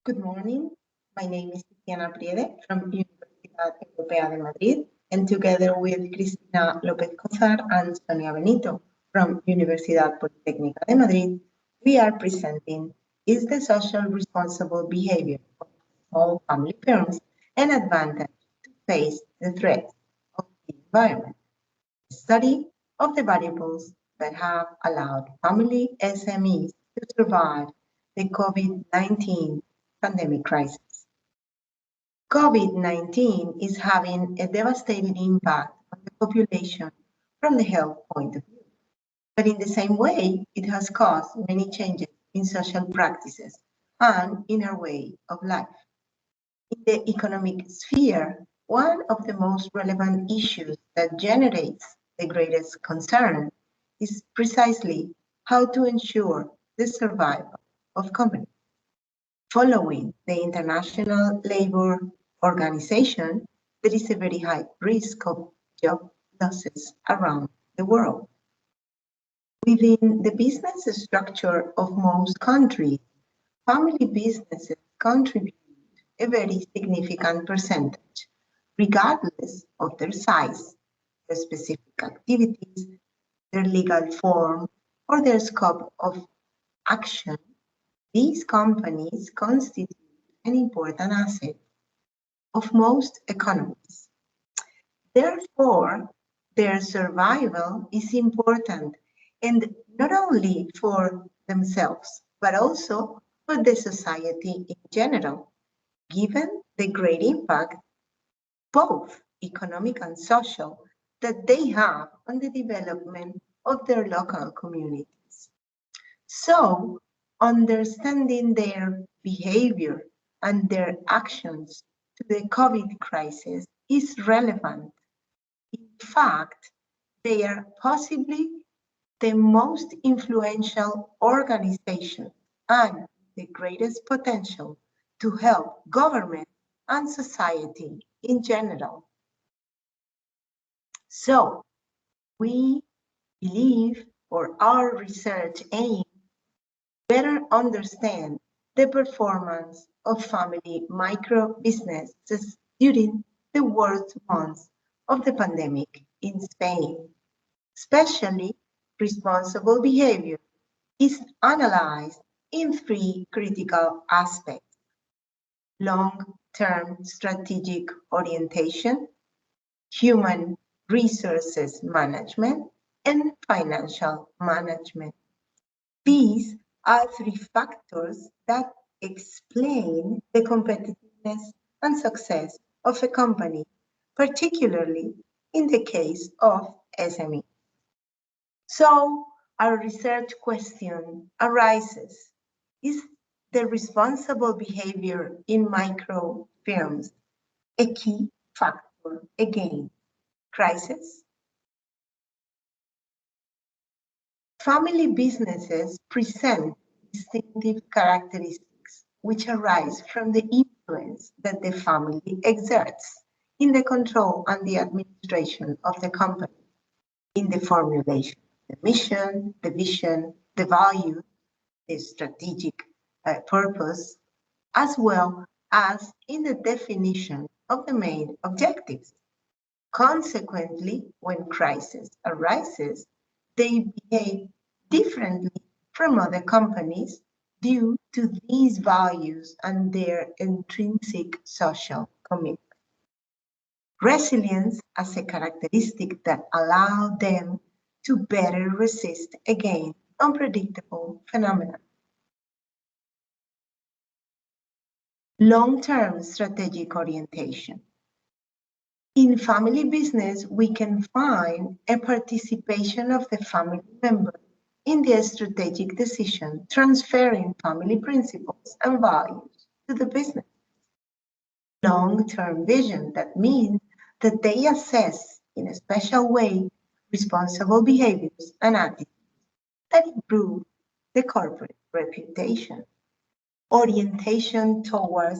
Good morning. My name is Tiziana Priede from Universidad Europea de Madrid, and together with Cristina López-Cózar and Sonia Benito from Universidad Politécnica de Madrid, we are presenting Is the social responsible behavior of small family firms an advantage to face the threats of the environment? A study of the variables that have allowed family SMEs to survive the COVID-19 pandemic crisis. COVID-19 is having a devastating impact on the population from the health point of view. But in the same way, it has caused many changes in social practices and in our way of life. In the economic sphere, one of the most relevant issues that generates the greatest concern is precisely how to ensure the survival of companies. Following the International Labour Organization, there is a very high risk of job losses around the world. Within the business structure of most countries, family businesses contribute a very significant percentage, regardless of their size, their specific activities, their legal form, or their scope of action. These companies constitute an important asset of most economies. Therefore, their survival is important, and not only for themselves, but also for the society in general, given the great impact, both economic and social, that they have on the development of their local communities. So, understanding their behavior and their actions to the COVID crisis is relevant. In fact, they are possibly the most influential organization and the greatest potential to help government and society in general. So, we believe, or our research aims, better understand the performance of family micro businesses during the worst months of the pandemic in Spain. Especially, responsible behavior is analyzed in three critical aspects: long-term strategic orientation, human resources management, and financial management. These are three factors that explain the competitiveness and success of a company, particularly in the case of SME. So, our research question arises: is the responsible behavior in micro firms a key factor against crisis? Family businesses present distinctive characteristics which arise from the influence that the family exerts in the control and the administration of the company, in the formulation of the mission, the vision, the value, the strategic purpose, as well as in the definition of the main objectives. Consequently, when crisis arises, they behave differently from other companies due to these values and their intrinsic social commitment. Resilience as a characteristic that allows them to better resist against unpredictable phenomena. Long-term strategic orientation. In family business, we can find a participation of the family member in the strategic decision, transferring family principles and values to the business. Long-term vision, that means that they assess in a special way responsible behaviors and attitudes that improve the corporate reputation. Orientation towards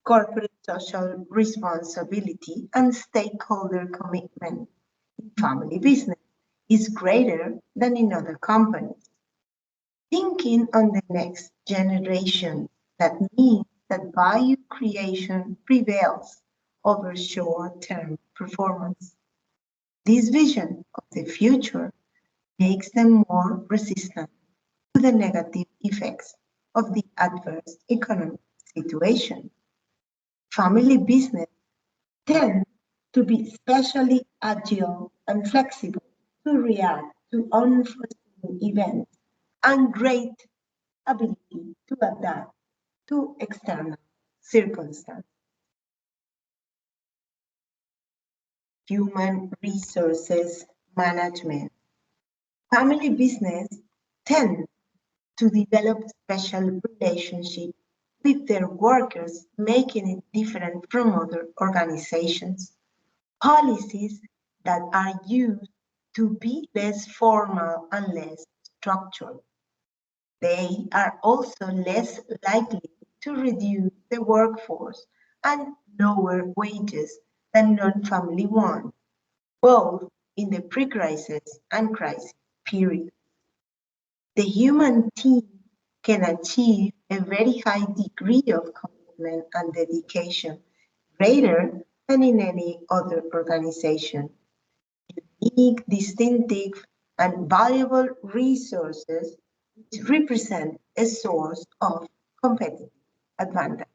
corporate social responsibility and stakeholder commitment in family business is greater than in other companies. Thinking on the next generation, that means that value creation prevails over short-term performance. This vision of the future makes them more resistant to the negative effects of the adverse economic situation. Family business tend to be especially agile and flexible to react to unforeseen events and great ability to adapt to external circumstances. Human resources management. Family business tend to develop special relationships with their workers, making it different from other organizations. Policies that are used to be less formal and less structured. They are also less likely to reduce the workforce and lower wages than non-family ones, both in the pre-crisis and crisis period. The human team can achieve a very high degree of commitment and dedication, greater than in any other organization. Unique, distinctive, and valuable resources which represent a source of competitive advantage.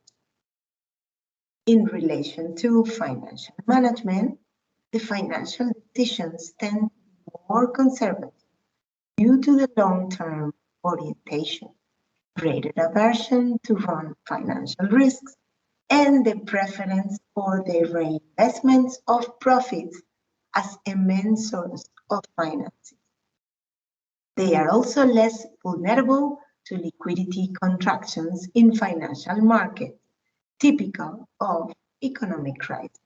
In relation to financial management, the financial decisions tend to be more conservative due to the long-term orientation, greater aversion to run financial risks, and the preference for the reinvestments of profits as a main source of financing. They are also less vulnerable to liquidity contractions in financial markets, typical of economic crisis.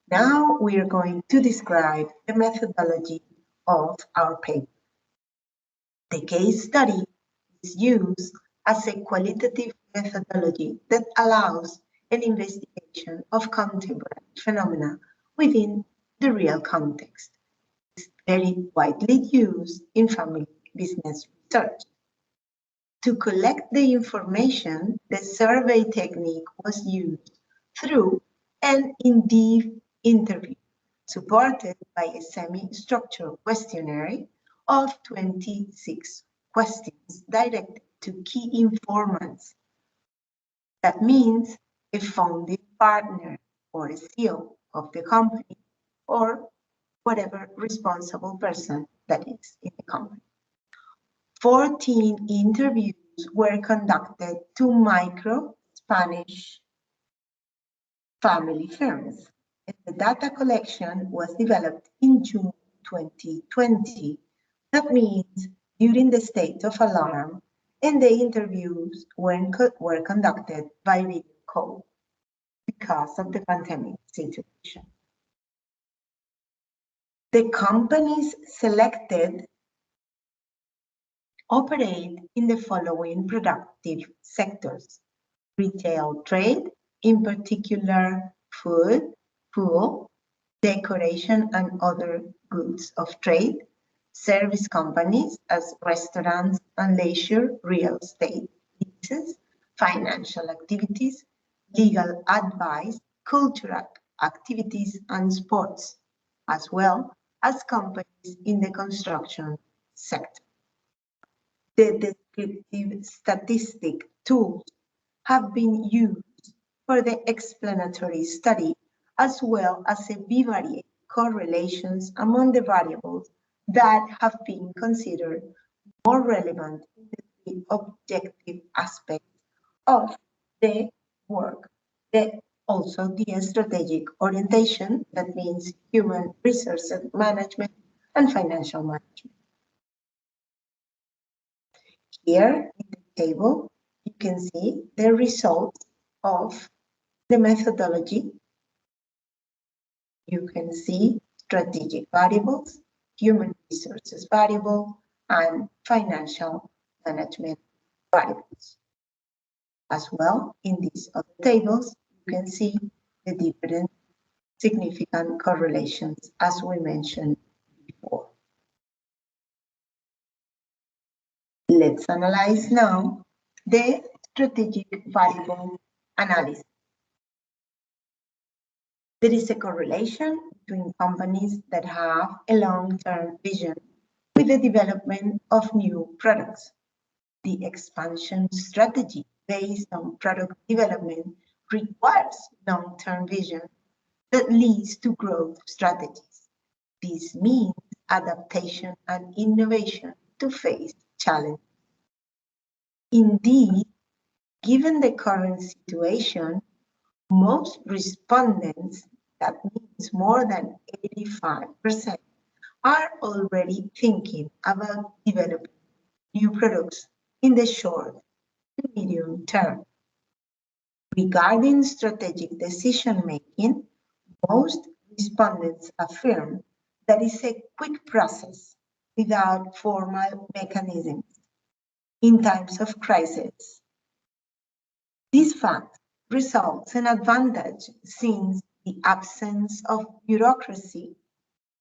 Now we are going to describe the methodology of our paper. The case study is used as a qualitative methodology that allows an investigation of contemporary phenomena within the real context. It's very widely used in family business research. To collect the information, the survey technique was used through an in-depth interview, supported by a semi-structured questionnaire of 26 questions directed to key informants. That means a founding partner or a CEO of the company or whatever responsible person that is in the company. 14 interviews were conducted to micro Spanish family firms. And the data collection was developed in June 2020. That means during the state of alarm, and the interviews were conducted by video call because of the pandemic situation. The companies selected operate in the following productive sectors: retail trade, in particular food, fuel, decoration and other goods of trade, service companies as restaurants and leisure, real estate, leases, financial activities, legal advice, cultural activities and sports, as well as companies in the construction sector. The descriptive statistic tools have been used for the explanatory study as well as a bivariate correlations among the variables that have been considered more relevant in the objective aspects of the work. Also the strategic orientation, that means human resources management and financial management. Here in the table, you can see the results of the methodology. You can see strategic variables, human resources variable, and financial management variables. As well, in these other tables, you can see the different significant correlations as we mentioned before. Let's analyze now the strategic variable analysis. There is a correlation between companies that have a long-term vision with the development of new products. The expansion strategy based on product development requires long-term vision that leads to growth strategies. This means adaptation and innovation to face challenges. Indeed, given the current situation, most respondents, that means more than 85%, are already thinking about developing new products in the short to medium term. Regarding strategic decision-making, most respondents affirm that it's a quick process without formal mechanisms in times of crisis. This fact results in advantage since the absence of bureaucracy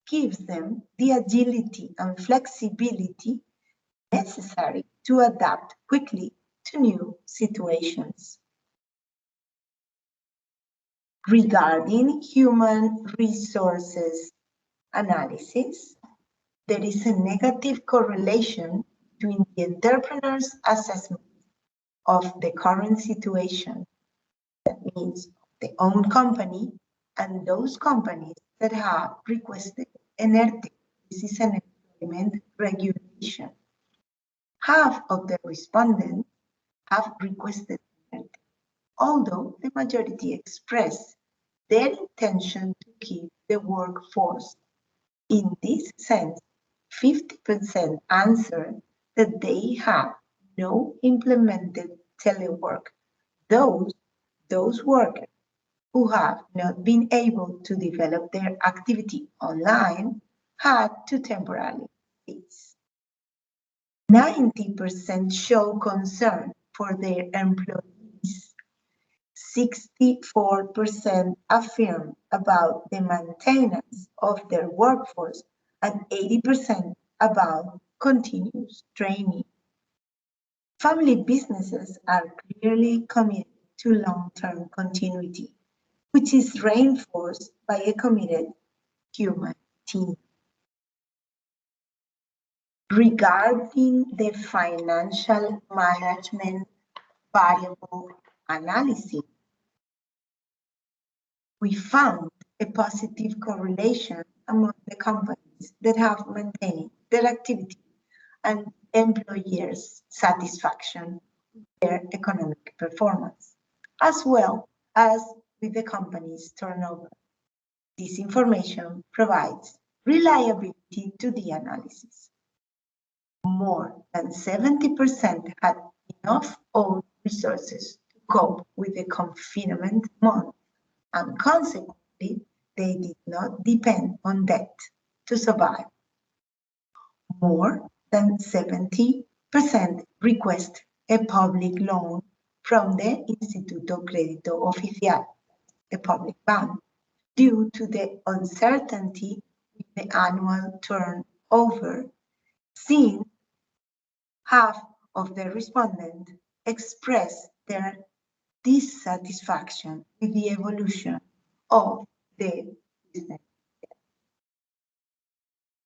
gives them the agility and flexibility necessary to adapt quickly to new situations. Regarding human resources analysis, there is a negative correlation between the entrepreneur's assessment of the current situation, that means the own company, and those companies that have requested an ERTE. This is an employment regulation. Half of the respondents have requested an ERTE, although the majority express their intention to keep the workforce. In this sense, 50% answer that they have no implemented telework. Those workers who have not been able to develop their activity online had to temporarily cease. 90% show concern for their employees. 64% affirm about the maintenance of their workforce, and 80% about continuous training. Family businesses are clearly committed to long-term continuity, which is reinforced by a committed human team. Regarding the financial management variable analysis, we found a positive correlation among the companies that have maintained their activity and employers' satisfaction with their economic performance, as well as with the company's turnover. This information provides reliability to the analysis. More than 70% had enough own resources to cope with the confinement month, and consequently, they did not depend on debt to survive. More than 70% request a public loan from the Instituto Crédito Oficial, a public bank, due to the uncertainty with the annual turnover, since half of the respondents expressed their dissatisfaction with the evolution of the business.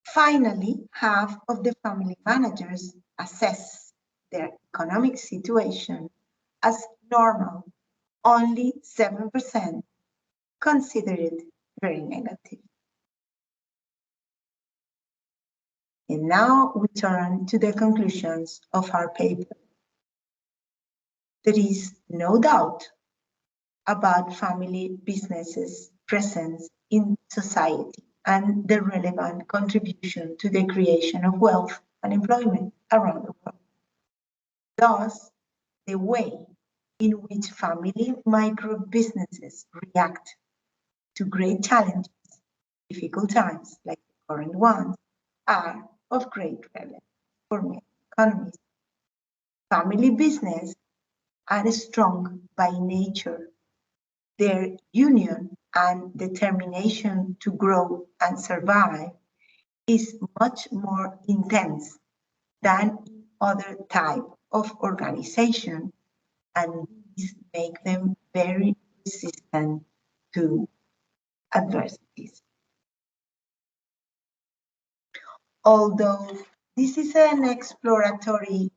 Finally, half of the family managers assess their economic situation as normal. Only 7% consider it very negative. And now we turn to the conclusions of our paper. There is no doubt about family businesses' presence in society and the relevant contribution to the creation of wealth and employment around the world. Thus, the way in which family micro-businesses react to great challenges, difficult times like the current ones, are of great relevance for many economies. Family businesses are strong by nature. Their union and determination to grow and survive is much more intense than in other types of organization and these make them very resistant to adversities. Although this is an exploratory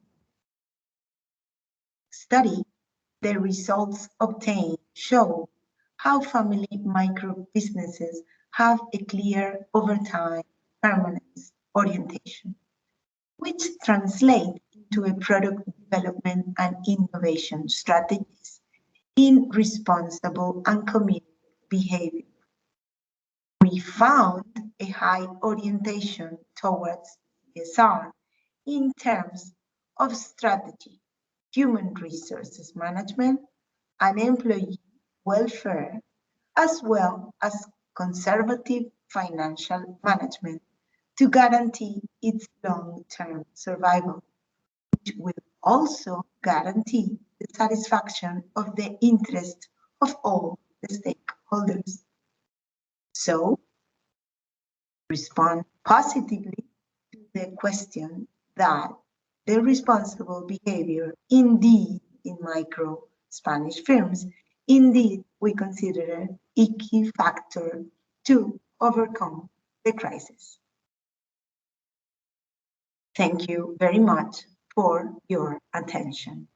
study, the results obtained show how family micro businesses have a clear over time permanence orientation, which translate into a product development and innovation strategies in responsible and community behavior. We found a high orientation towards CSR in terms of strategy, human resources management, and employee welfare, as well as conservative financial management to guarantee its long-term survival, which will also guarantee the satisfaction of the interest of all the stakeholders. So, respond positively to the question that the responsible behavior indeed in micro Spanish firms, indeed we consider a key factor to overcome the crisis. Thank you very much for your attention.